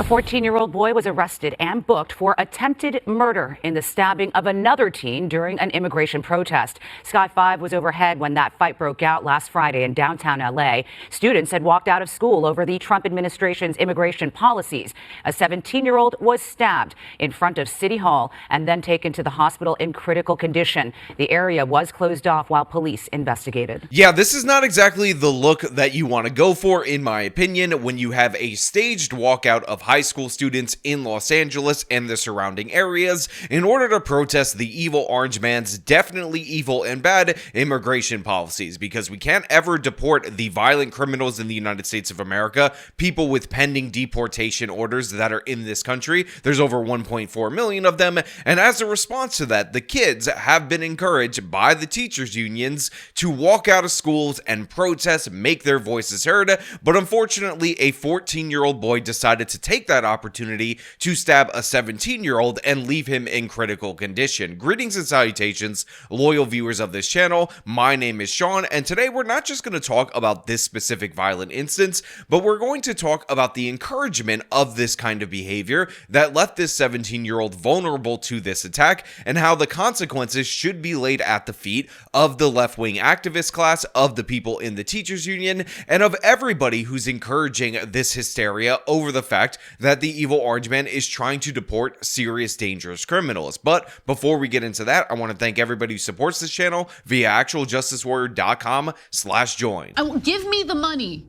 A 14-year-old boy was arrested and booked for attempted murder in the stabbing of another teen during an immigration protest. Sky 5 was overhead when that fight broke out last Friday in downtown LA. Students had walked out of school over the Trump administration's immigration policies. A 17-year-old was stabbed in front of City Hall and then taken to the hospital in critical condition. The area was closed off while police investigated. Yeah, this is not exactly the look that you want to go for, in my opinion, when you have a staged walkout of high school students in Los Angeles and the surrounding areas in order to protest the evil orange man's definitely evil and bad immigration policies, because we can't ever deport the violent criminals in the United States of America, people with pending deportation orders that are in this country. There's over 1.4 million of them, and as a response to that, the kids have been encouraged by the teachers' unions to walk out of schools and protest, make their voices heard, but unfortunately a 14-year-old boy decided to take that opportunity to stab a 17-year-old and leave him in critical condition. Greetings and salutations, loyal viewers of this channel. My name is Sean, and today we're not just going to talk about this specific violent instance, but we're going to talk about the encouragement of this kind of behavior that left this 17-year-old vulnerable to this attack, and how the consequences should be laid at the feet of the left-wing activist class, of the people in the teachers union, and of everybody who's encouraging this hysteria over the fact that the evil orange man is trying to deport serious, dangerous criminals. But before we get into that, I want to thank everybody who supports this channel via actualjusticewarrior.com/join. Give me the money.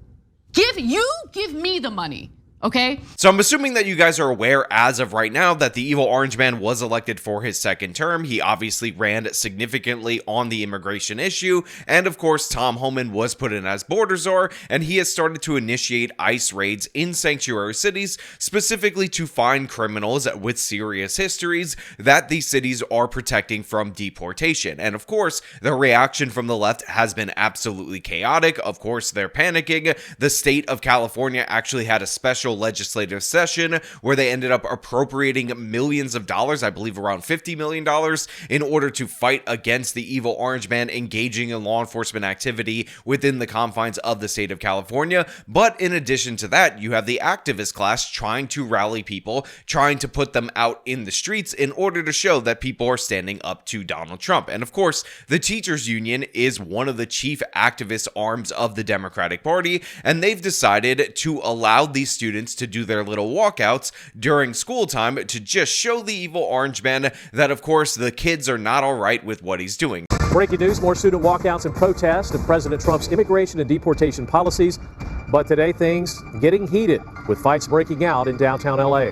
Give me the money. Okay. So I'm assuming that you guys are aware as of right now that the evil orange man was elected for his second term. He obviously ran significantly on the immigration issue. And of course, Tom Homan was put in as border czar, and he has started to initiate ICE raids in sanctuary cities, specifically to find criminals with serious histories that these cities are protecting from deportation. And of course, the reaction from the left has been absolutely chaotic. Of course, they're panicking. The state of California actually had a special legislative session where they ended up appropriating millions of dollars, I believe around $50 million, in order to fight against the evil orange man engaging in law enforcement activity within the confines of the state of California. But in addition to that, you have the activist class trying to rally people, trying to put them out in the streets in order to show that people are standing up to Donald Trump. And of course, the teachers union is one of the chief activist arms of the Democratic Party, and they've decided to allow these students to do their little walkouts during school time to just show the evil orange man that, of course, the kids are not all right with what he's doing. Breaking news, more student walkouts and protests of President Trump's immigration and deportation policies. But today, things getting heated with fights breaking out in downtown LA.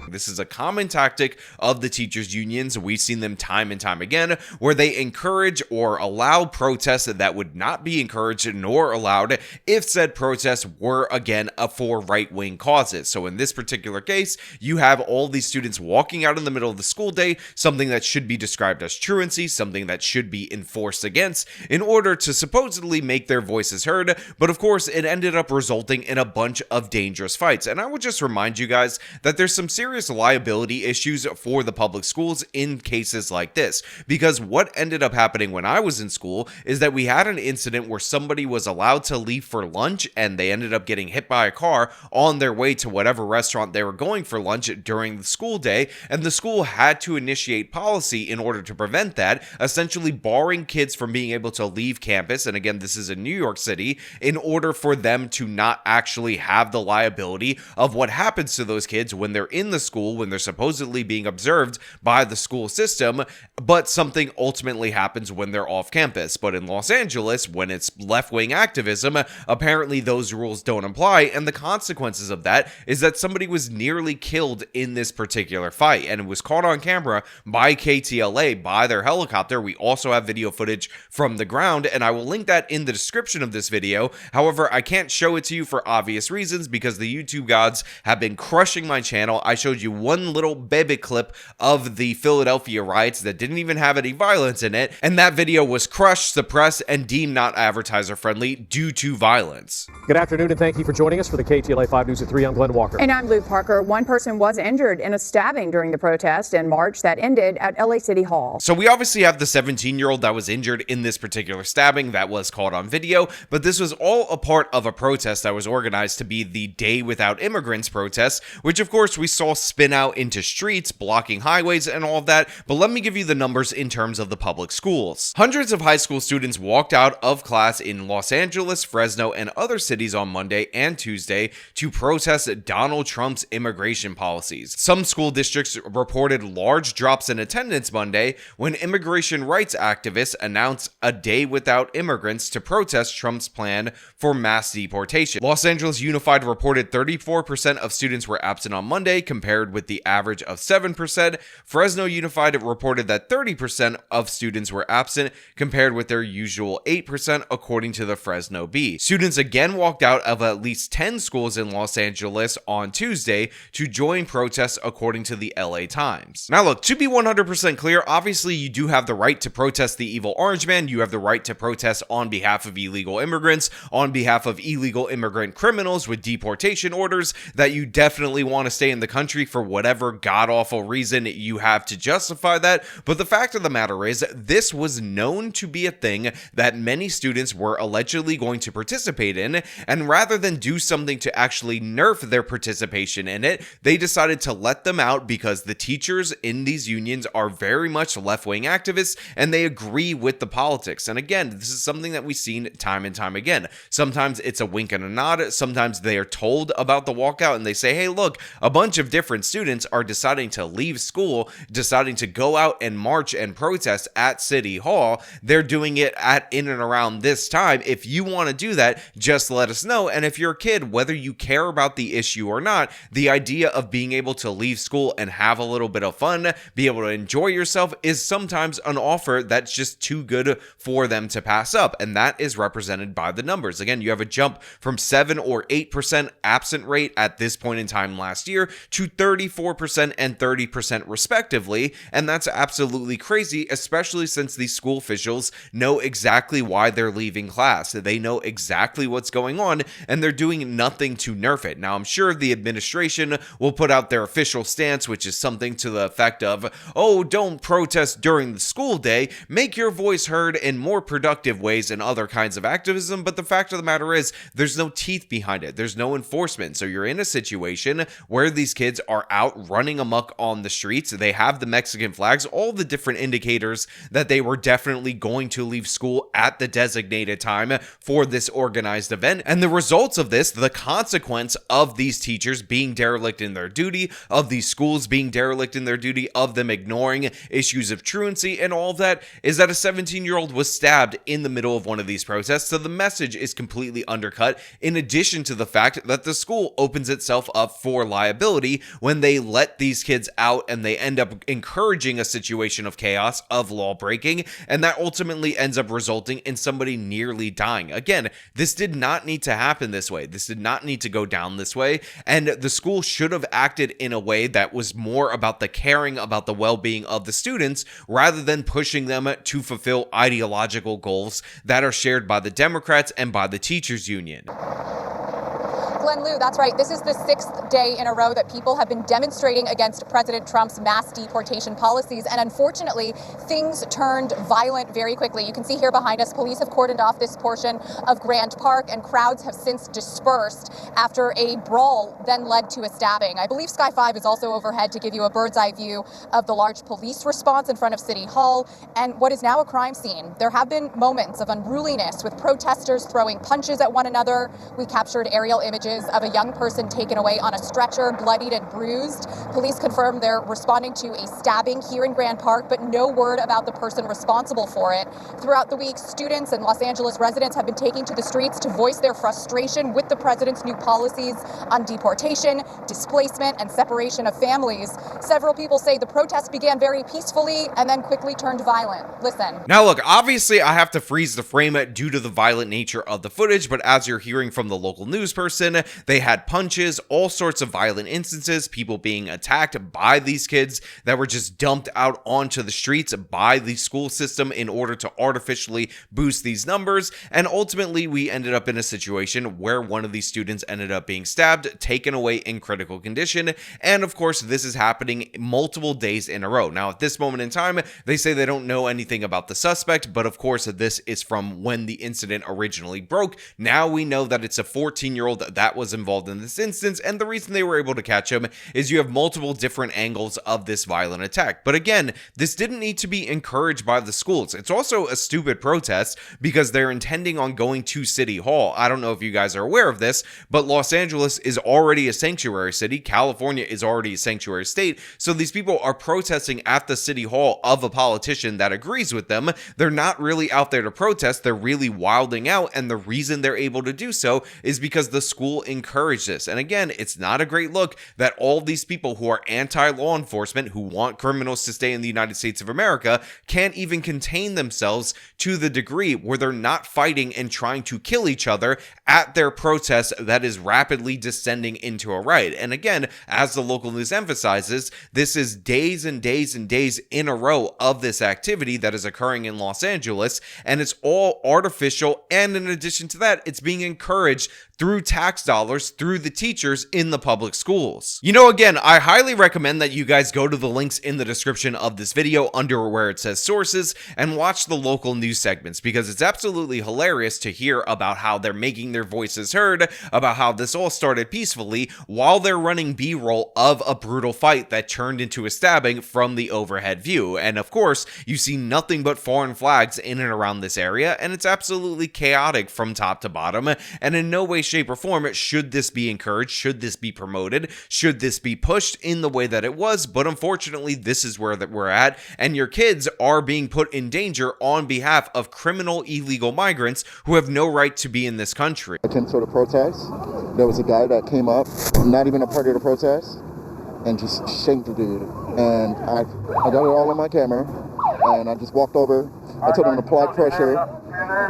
This is a common tactic of the teachers unions. We've seen them time and time again, where they encourage or allow protests that would not be encouraged nor allowed if said protests were, again, for right-wing causes. So in this particular case, you have all these students walking out in the middle of the school day, something that should be described as truancy, something that should be enforced against, in order to supposedly make their voices heard. But of course, it ended up resulting in a bunch of dangerous fights. And I would just remind you guys that there's some serious liability issues for the public schools in cases like this, because what ended up happening when I was in school is that we had an incident where somebody was allowed to leave for lunch and they ended up getting hit by a car on their way to whatever restaurant they were going for lunch during the school day, and the school had to initiate policy in order to prevent that, essentially barring kids from being able to leave campus. And again, this is in New York City, in order for them to not actually have the liability of what happens to those kids when they're in the school, when they're supposedly being observed by the school system, but something ultimately happens when they're off campus. But in Los Angeles, when it's left-wing activism, apparently those rules don't apply, and the consequences of that is that somebody was nearly killed in this particular fight, and it was caught on camera by KTLA, by their helicopter. We also have video footage from the ground, and I will link that in the description of this video. However, I can't show it to you for obvious reasons, because the YouTube gods have been crushing my channel. I showed showed you one little baby clip of the Philadelphia riots that didn't even have any violence in it, and that video was crushed, suppressed, and deemed not advertiser friendly due to violence. Good afternoon, and thank you for joining us for the KTLA 5 News at 3. I'm Glenn Walker. And I'm Lou Parker. One person was injured in a stabbing during the protest in March that ended at LA City Hall. So we obviously have the 17-year-old that was injured in this particular stabbing that was caught on video, but this was all a part of a protest that was organized to be the Day Without Immigrants protest, which of course we saw spin out into streets, blocking highways and all of that. But let me give you the numbers in terms of the public schools. Hundreds of high school students walked out of class in Los Angeles, Fresno, and other cities on Monday and Tuesday to protest Donald Trump's immigration policies. Some school districts reported large drops in attendance Monday when immigration rights activists announced a day without immigrants to protest Trump's plan for mass deportation. Los Angeles Unified reported 34% of students were absent on Monday, compared with the average of 7%. Fresno Unified reported that 30% of students were absent, compared with their usual 8%, according to the Fresno Bee. Students again walked out of at least 10 schools in Los Angeles on Tuesday to join protests, according to the LA Times. Now look, to be 100% clear, obviously you do have the right to protest the evil orange man. You have the right to protest on behalf of illegal immigrants, on behalf of illegal immigrant criminals with deportation orders, that you definitely want to stay in the country for whatever god-awful reason you have to justify that. But the fact of the matter is, this was known to be a thing that many students were allegedly going to participate in, and rather than do something to actually nerf their participation in it, they decided to let them out because the teachers in these unions are very much left-wing activists and they agree with the politics. And again, this is something that we've seen time and time again. Sometimes it's a wink and a nod. Sometimes they are told about the walkout and they say, hey, look, a bunch of different students are deciding to leave school, deciding to go out and march and protest at City Hall. They're doing it at in and around this time. If you want to do that, just let us know. And if you're a kid, whether you care about the issue or not, the idea of being able to leave school and have a little bit of fun, be able to enjoy yourself, is sometimes an offer that's just too good for them to pass up. And that is represented by the numbers. Again, you have a jump from 7 or 8% absent rate at this point in time last year to 34% and 30% respectively. And that's absolutely crazy, especially since these school officials know exactly why they're leaving class. They know exactly what's going on and they're doing nothing to nerf it. Now, I'm sure the administration will put out their official stance, which is something to the effect of, oh, don't protest during the school day, make your voice heard in more productive ways and other kinds of activism. But the fact of the matter is, there's no teeth behind it. There's no enforcement. So you're in a situation where these kids are out running amok on the streets. They have the Mexican flags, all the different indicators that they were definitely going to leave school at the designated time for this organized event. And the results of this, the consequence of these teachers being derelict in their duty, of these schools being derelict in their duty, of them ignoring issues of truancy and all of that, is that a 17-year-old was stabbed in the middle of one of these protests. So the message is completely undercut, in addition to the fact that the school opens itself up for liability when they let these kids out and they end up encouraging a situation of chaos, of law breaking, and that ultimately ends up resulting in somebody nearly dying. Again, this did not need to happen this way. This did not need to go down this way, and the school should have acted in a way that was more about the caring about the well-being of the students rather than pushing them to fulfill ideological goals that are shared by the Democrats and by the teachers union. Glenn, Lou, that's right. This is the 6th day in a row that people have been demonstrating against President Trump's mass deportation policies. And unfortunately, things turned violent very quickly. You can see here behind us, police have cordoned off this portion of Grant Park, and crowds have since dispersed after a brawl then led to a stabbing. I believe Sky 5 is also overhead to give you a bird's eye view of the large police response in front of City Hall and what is now a crime scene. There have been moments of unruliness with protesters throwing punches at one another. We captured aerial images of a young person taken away on a stretcher, bloodied and bruised. Police confirmed they're responding to a stabbing here in Grand Park, but no word about the person responsible for it. Throughout the week, students and Los Angeles residents have been taking to the streets to voice their frustration with the president's new policies on deportation, displacement, and separation of families. Several people say the protest began very peacefully and then quickly turned violent. Listen. Now look, obviously I have to freeze the frame due to the violent nature of the footage, but as you're hearing from the local news person, They had punches, all sorts of violent instances, people being attacked by these kids that were just dumped out onto the streets by the school system in order to artificially boost these numbers. And ultimately, we ended up in a situation where one of these students ended up being stabbed, taken away in critical condition. And of course, this is happening multiple days in a row. Now, at this moment in time, they say they don't know anything about the suspect, but of course, this is from when the incident originally broke. Now we know that it's a 14-year-old that was involved in this instance, and the reason they were able to catch him is you have multiple different angles of this violent attack. But again, this didn't need to be encouraged by the schools. It's also a stupid protest because they're intending on going to City Hall. I don't know if you guys are aware of this, but Los Angeles is already a sanctuary city. California is already a sanctuary state. So these people are protesting at the City Hall of a politician that agrees with them. They're not really out there to protest. They're really wilding out. And the reason they're able to do so is because the school encouraged this. And again, it's not a great look that all these people who are anti-law enforcement, who want criminals to stay in the United States of America, can't even contain themselves to the degree where they're not fighting and trying to kill each other at their protest that is rapidly descending into a riot. And again, as the local news emphasizes, this is days and days and days in a row of this activity that is occurring in Los Angeles, and it's all artificial, and in addition to that, it's being encouraged through tax dollars, through the teachers in the public schools. You know, again, I highly recommend that you guys go to the links in the description of this video under where it says sources and watch the local news segments, because it's absolutely hilarious to hear about how they're making their voices heard, about how this all started peacefully while they're running B-roll of a brutal fight that turned into a stabbing from the overhead view. And of course, you see nothing but foreign flags in and around this area, and it's absolutely chaotic from top to bottom, and in no way, shape, or form should this be encouraged, should this be promoted, should this be pushed in the way that it was. But unfortunately, this is where that we're at, and your kids are being put in danger on behalf of criminal illegal migrants who have no right to be in this country. I came to the protest. There was a guy that came up, not even a part of the protest, and just shanked the dude. And I got it all on my camera, and I just walked over. I told him to apply pressure,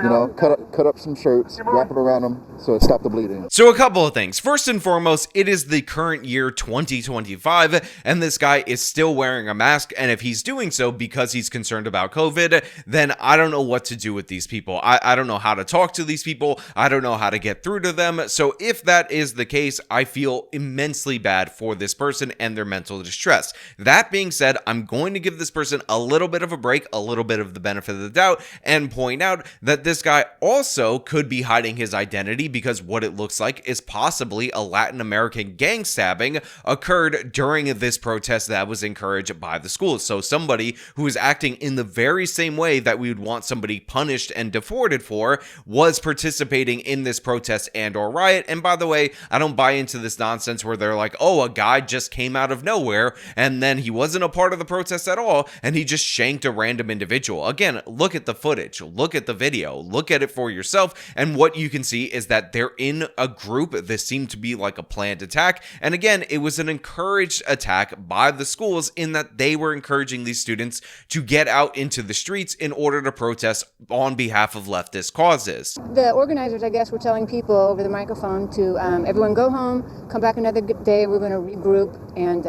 you know, cut up some shirts, wrap it around them so it stopped the bleeding. So a couple of things. First and foremost, it is the current year 2025, and this guy is still wearing a mask, and if he's doing so because he's concerned about COVID, then I don't know what to do with these people. I don't know how to talk to these people. I don't know how to get through to them. So if that is the case, I feel immensely bad for this person and their mental distress. That being said, I'm going to give this person a little bit of a break, a little bit of the benefit of the doubt, and point out that this guy also could be hiding his identity, because what it looks like is possibly a Latin American gang stabbing occurred during this protest that was encouraged by the schools. So somebody who is acting in the very same way that we would want somebody punished and deported for was participating in this protest and or riot. And by the way, I don't buy into this nonsense where they're like, oh, a guy just came out of nowhere and then he wasn't a part of the protest at all and he just shanked a random individual. Again, look at the footage, look at the video, look at it for yourself, and what you can see is that they're in a group. This seemed to be like a planned attack, and again, it was an encouraged attack by the schools in that they were encouraging these students to get out into the streets in order to protest on behalf of leftist causes. The organizers, I guess, were telling people over the microphone to everyone go home, come back another day, we're going to regroup and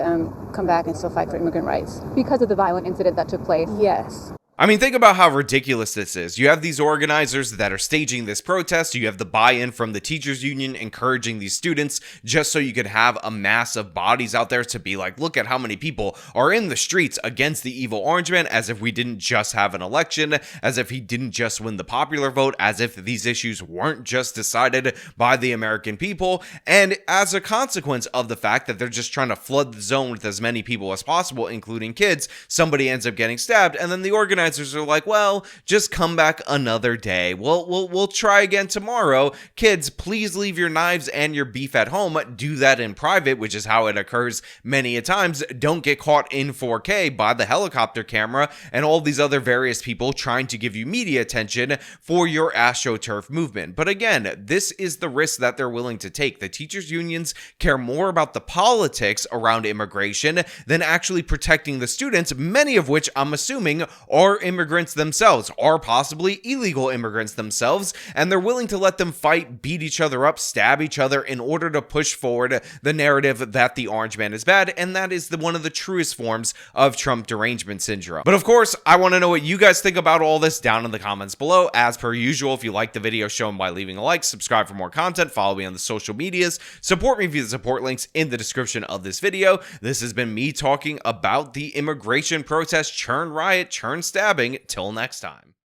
come back and still fight for immigrant rights. Because of the violent incident that took place? Yes. I mean, think about how ridiculous this is. You have these organizers that are staging this protest. You have the buy-in from the teachers union encouraging these students just so you could have a mass of bodies out there to be like, look at how many people are in the streets against the evil orange man, as if we didn't just have an election, as if he didn't just win the popular vote, as if these issues weren't just decided by the American people. And as a consequence of the fact that they're just trying to flood the zone with as many people as possible, including kids, somebody ends up getting stabbed, and then the organizers are like, well, just come back another day. We'll try again tomorrow. Kids, please leave your knives and your beef at home. Do that in private, which is how it occurs many a times. Don't get caught in 4K by the helicopter camera and all these other various people trying to give you media attention for your AstroTurf movement. But again, this is the risk that they're willing to take. The teachers unions care more about the politics around immigration than actually protecting the students, many of which I'm assuming are are immigrants themselves, are possibly illegal immigrants themselves, and they're willing to let them fight, beat each other up, stab each other in order to push forward the narrative that the orange man is bad, and that is one of the truest forms of Trump derangement syndrome. But of course, I want to know what you guys think about all this down in the comments below. As per usual, if you like the video, show them by leaving a like, subscribe for more content, follow me on the social medias, support me via the support links in the description of this video. This has been me talking about the immigration protest, churn riot, churn stabbing. Till next time.